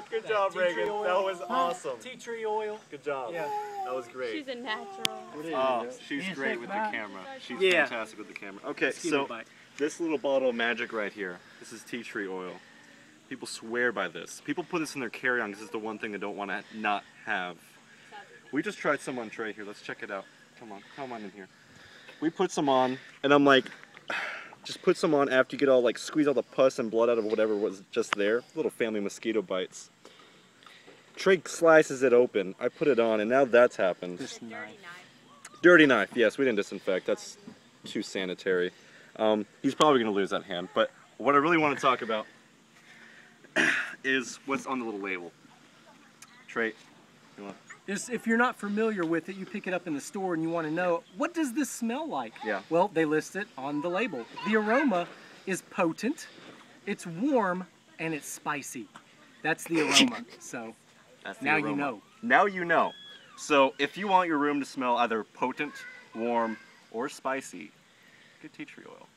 Good job, Reagan. That was awesome. Tea tree oil. Good job. Yeah. That was great. She's a natural. Oh, she's great with the camera. She's fantastic with the camera. Okay, so this little bottle of magic right here, this is tea tree oil. People swear by this. People put this in their carry-on because it's the one thing they don't want to not have. We just tried some on Trey here. Let's check it out. Come on in here. We put some on, and I'm like, just put some on after you get all like squeeze all the pus and blood out of whatever was just there. Little family mosquito bites. Trey slices it open. I put it on, and now that's happened. It's a dirty knife. Dirty knife. Yes, we didn't disinfect. That's too sanitary. He's probably going to lose that hand. But what I really want to talk about is what's on the little label. Trey, you want? If you're not familiar with it, you pick it up in the store and you want to know, what does this smell like? Yeah. Well, they list it on the label. The aroma is potent, it's warm, and it's spicy. That's the aroma. So now you know. Now you know. So if you want your room to smell either potent, warm, or spicy, get tea tree oil.